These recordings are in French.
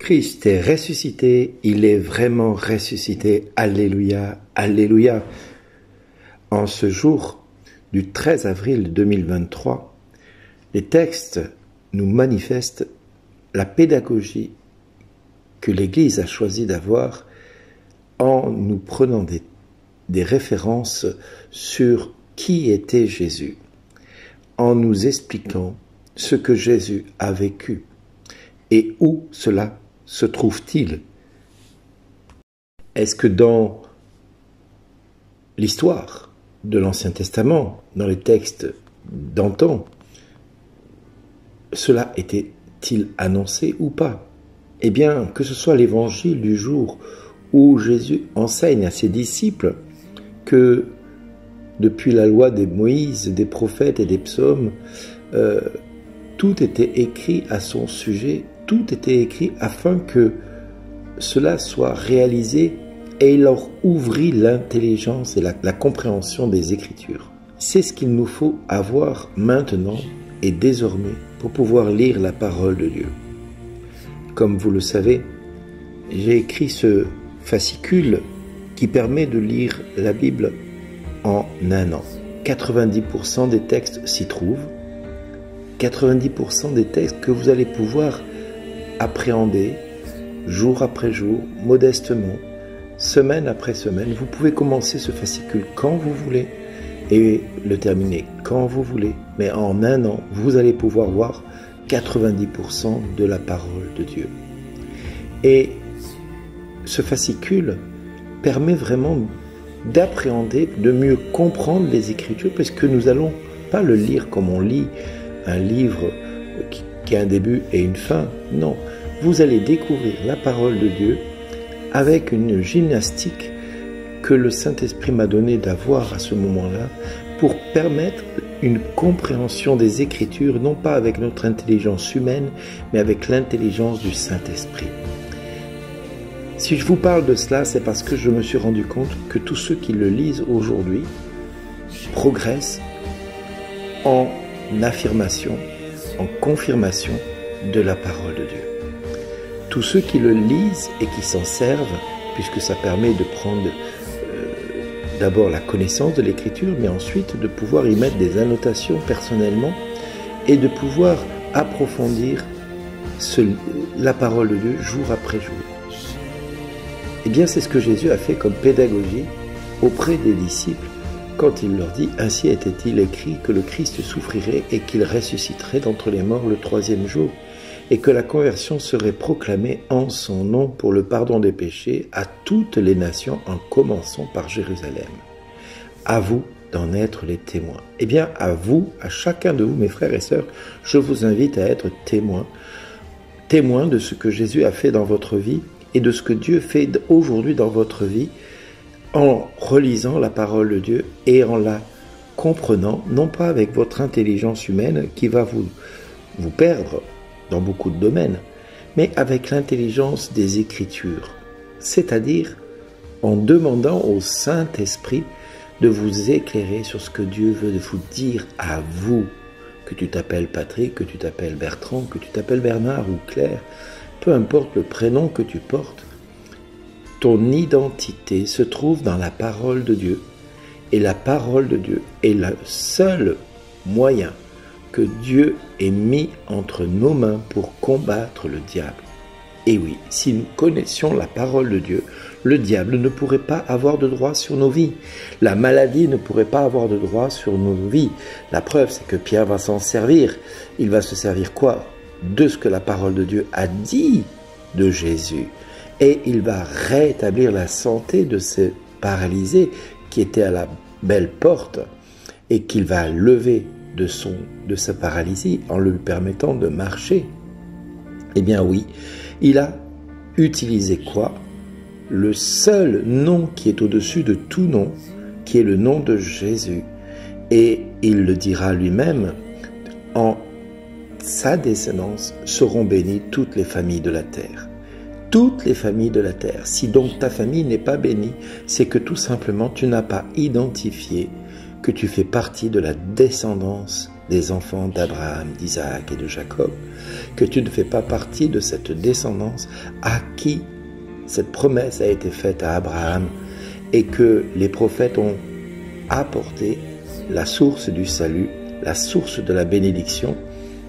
Christ est ressuscité, il est vraiment ressuscité. Alléluia, alléluia. En ce jour du 13 avril 2023, les textes nous manifestent la pédagogie que l'Église a choisi d'avoir en nous prenant des références sur qui était Jésus, en nous expliquant ce que Jésus a vécu et où cela se trouve-t-il. Est-ce que dans l'histoire de l'Ancien Testament, dans les textes d'antan, cela était-il annoncé ou pas? Eh bien, que ce soit l'évangile du jour où Jésus enseigne à ses disciples que depuis la loi des Moïse, des prophètes et des psaumes, tout était écrit à son sujet, tout était écrit afin que cela soit réalisé, et il leur ouvrit l'intelligence et la compréhension des Écritures. C'est ce qu'il nous faut avoir maintenant et désormais pour pouvoir lire la parole de Dieu. Comme vous le savez, j'ai écrit ce fascicule qui permet de lire la Bible en un an. 90% des textes s'y trouvent. 90% des textes que vous allez pouvoir appréhender jour après jour, modestement, semaine après semaine. Vous pouvez commencer ce fascicule quand vous voulez et le terminer quand vous voulez. Mais en un an, vous allez pouvoir voir 90% de la parole de Dieu. Et ce fascicule permet vraiment d'appréhender, de mieux comprendre les Écritures, parce que nous n'allons pas le lire comme on lit un livre qui a un début et une fin. Non, vous allez découvrir la parole de Dieu avec une gymnastique que le Saint-Esprit m'a donné d'avoir à ce moment-là pour permettre une compréhension des Écritures, non pas avec notre intelligence humaine, mais avec l'intelligence du Saint-Esprit. Si je vous parle de cela, c'est parce que je me suis rendu compte que tous ceux qui le lisent aujourd'hui progressent en affirmation, en confirmation de la parole de Dieu. Tous ceux qui le lisent et qui s'en servent, puisque ça permet de prendre d'abord la connaissance de l'Écriture, mais ensuite de pouvoir y mettre des annotations personnellement et de pouvoir approfondir la parole de Dieu jour après jour. Eh bien, c'est ce que Jésus a fait comme pédagogie auprès des disciples quand il leur dit « Ainsi était-il écrit que le Christ souffrirait et qu'il ressusciterait d'entre les morts le troisième jour, et que la conversion serait proclamée en son nom pour le pardon des péchés à toutes les nations, en commençant par Jérusalem. À vous d'en être les témoins. » Eh bien, à vous, à chacun de vous, mes frères et sœurs, je vous invite à être témoins de ce que Jésus a fait dans votre vie et de ce que Dieu fait aujourd'hui dans votre vie, en relisant la parole de Dieu et en la comprenant, non pas avec votre intelligence humaine qui va vous perdre dans beaucoup de domaines, mais avec l'intelligence des Écritures, c'est-à-dire en demandant au Saint-Esprit de vous éclairer sur ce que Dieu veut vous dire à vous, que tu t'appelles Patrick, que tu t'appelles Bertrand, que tu t'appelles Bernard ou Claire, peu importe le prénom que tu portes, ton identité se trouve dans la parole de Dieu. Et la parole de Dieu est le seul moyen que Dieu ait mis entre nos mains pour combattre le diable. Et oui, si nous connaissions la parole de Dieu, le diable ne pourrait pas avoir de droit sur nos vies. La maladie ne pourrait pas avoir de droit sur nos vies. La preuve, c'est que Pierre va s'en servir. Il va se servir quoi? De ce que la parole de Dieu a dit de Jésus. Et il va rétablir la santé de ce paralysé qui était à la belle porte et qu'il va lever de sa paralysie en lui permettant de marcher. Eh bien oui, il a utilisé quoi? Le seul nom qui est au-dessus de tout nom, qui est le nom de Jésus. Et il le dira lui-même, en sa descendance seront bénies toutes les familles de la terre. Toutes les familles de la terre. Si donc ta famille n'est pas bénie, c'est que tout simplement tu n'as pas identifié que tu fais partie de la descendance des enfants d'Abraham, d'Isaac et de Jacob, que tu ne fais pas partie de cette descendance à qui cette promesse a été faite à Abraham et que les prophètes ont apporté la source du salut, la source de la bénédiction,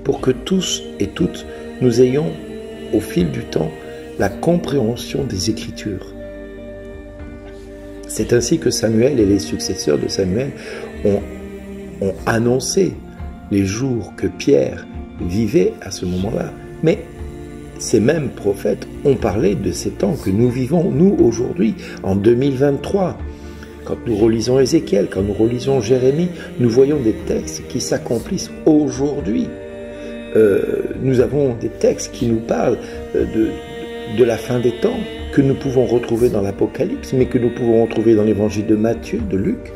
pour que tous et toutes nous ayons, au fil du temps, la compréhension des Écritures. C'est ainsi que Samuel et les successeurs de Samuel ont annoncé les jours que Pierre vivait à ce moment-là. Mais ces mêmes prophètes ont parlé de ces temps que nous vivons, nous, aujourd'hui, en 2023. Quand nous relisons Ézéchiel, quand nous relisons Jérémie, nous voyons des textes qui s'accomplissent aujourd'hui. Nous avons des textes qui nous parlent de la fin des temps, que nous pouvons retrouver dans l'Apocalypse, mais que nous pouvons retrouver dans l'évangile de Matthieu, de Luc,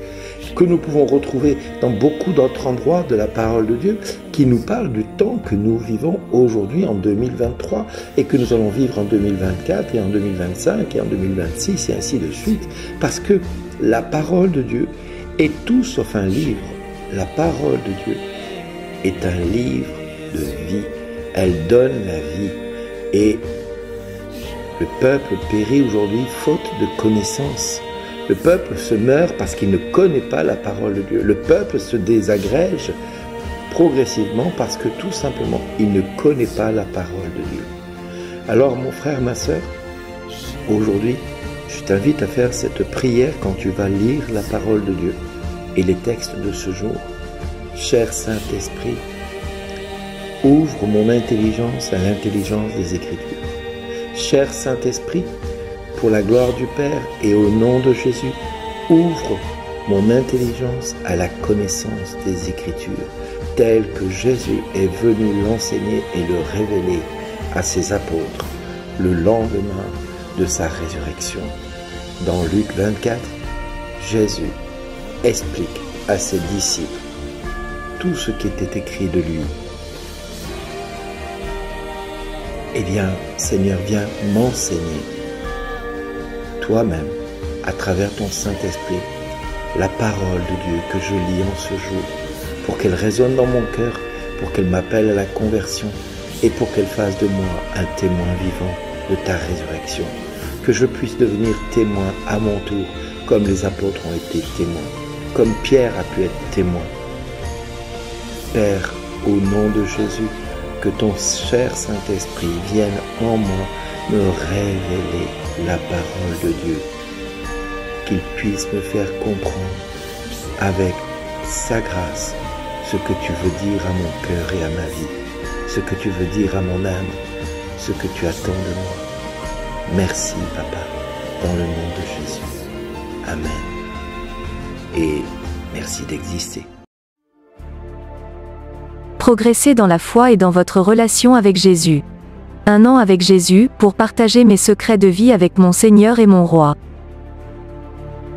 que nous pouvons retrouver dans beaucoup d'autres endroits de la parole de Dieu, qui nous parlent du temps que nous vivons aujourd'hui en 2023 et que nous allons vivre en 2024 et en 2025 et en 2026 et ainsi de suite, parce que la parole de Dieu est tout sauf un livre. La parole de Dieu est un livre de vie. Elle donne la vie. Et le peuple périt aujourd'hui faute de connaissance. Le peuple se meurt parce qu'il ne connaît pas la parole de Dieu. Le peuple se désagrège progressivement parce que tout simplement, il ne connaît pas la parole de Dieu. Alors mon frère, ma sœur, aujourd'hui, je t'invite à faire cette prière quand tu vas lire la parole de Dieu et les textes de ce jour. Cher Saint-Esprit, ouvre mon intelligence à l'intelligence des Écritures. Cher Saint-Esprit, pour la gloire du Père et au nom de Jésus, ouvre mon intelligence à la connaissance des Écritures, telle que Jésus est venu l'enseigner et le révéler à ses apôtres le lendemain de sa résurrection. Dans Luc 24, Jésus explique à ses disciples tout ce qui était écrit de lui. Eh bien, Seigneur, viens m'enseigner toi-même, à travers ton Saint-Esprit, la parole de Dieu que je lis en ce jour, pour qu'elle résonne dans mon cœur, pour qu'elle m'appelle à la conversion et pour qu'elle fasse de moi un témoin vivant de ta résurrection. Que je puisse devenir témoin à mon tour, comme les apôtres ont été témoins, comme Pierre a pu être témoin. Père, au nom de Jésus, que ton cher Saint-Esprit vienne en moi me révéler la parole de Dieu, qu'il puisse me faire comprendre avec sa grâce ce que tu veux dire à mon cœur et à ma vie, ce que tu veux dire à mon âme, ce que tu attends de moi. Merci, Papa, dans le nom de Jésus. Amen. Et merci d'exister. Progressez dans la foi et dans votre relation avec Jésus. 1 an avec Jésus, pour partager mes secrets de vie avec mon Seigneur et mon Roi.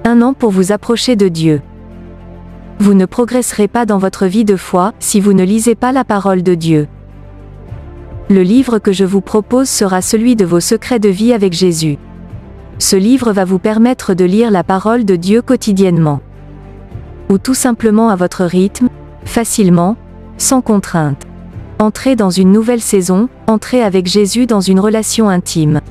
1 an pour vous approcher de Dieu. Vous ne progresserez pas dans votre vie de foi, si vous ne lisez pas la parole de Dieu. Le livre que je vous propose sera celui de vos secrets de vie avec Jésus. Ce livre va vous permettre de lire la parole de Dieu quotidiennement. Ou tout simplement à votre rythme, facilement, sans contrainte. Entrez dans une nouvelle saison, entrez avec Jésus dans une relation intime.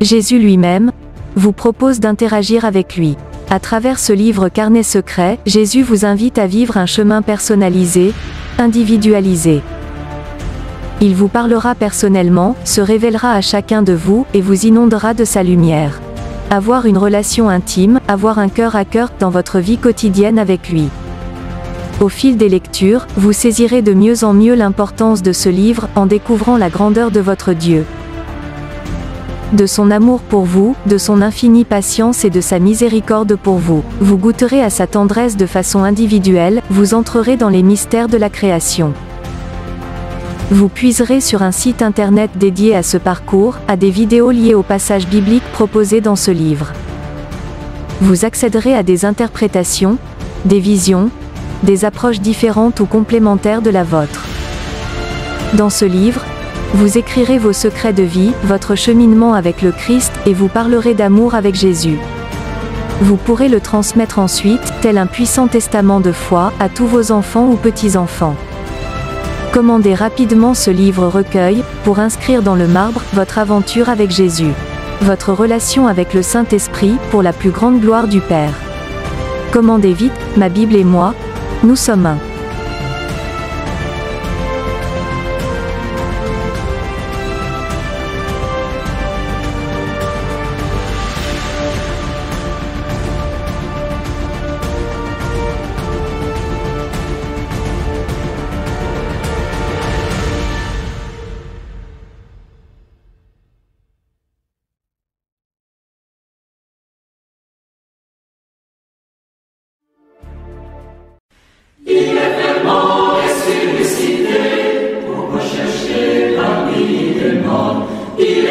Jésus lui-même vous propose d'interagir avec lui. À travers ce livre Carnet secret, Jésus vous invite à vivre un chemin personnalisé, individualisé. Il vous parlera personnellement, se révélera à chacun de vous et vous inondera de sa lumière. Avoir une relation intime, avoir un cœur à cœur dans votre vie quotidienne avec lui. Au fil des lectures, vous saisirez de mieux en mieux l'importance de ce livre en découvrant la grandeur de votre Dieu, de son amour pour vous, de son infinie patience et de sa miséricorde pour vous. Vous goûterez à sa tendresse de façon individuelle, vous entrerez dans les mystères de la création. Vous puiserez sur un site internet dédié à ce parcours, à des vidéos liées aux passages bibliques proposés dans ce livre. Vous accéderez à des interprétations, des visions, des approches différentes ou complémentaires de la vôtre. Dans ce livre, vous écrirez vos secrets de vie, votre cheminement avec le Christ, et vous parlerez d'amour avec Jésus. Vous pourrez le transmettre ensuite, tel un puissant testament de foi, à tous vos enfants ou petits-enfants. Commandez rapidement ce livre-recueil, pour inscrire dans le marbre, votre aventure avec Jésus. Votre relation avec le Saint-Esprit, pour la plus grande gloire du Père. Commandez vite, ma Bible et moi, nous sommes un. Il est vraiment ressuscité pour rechercher parmi les morts. Il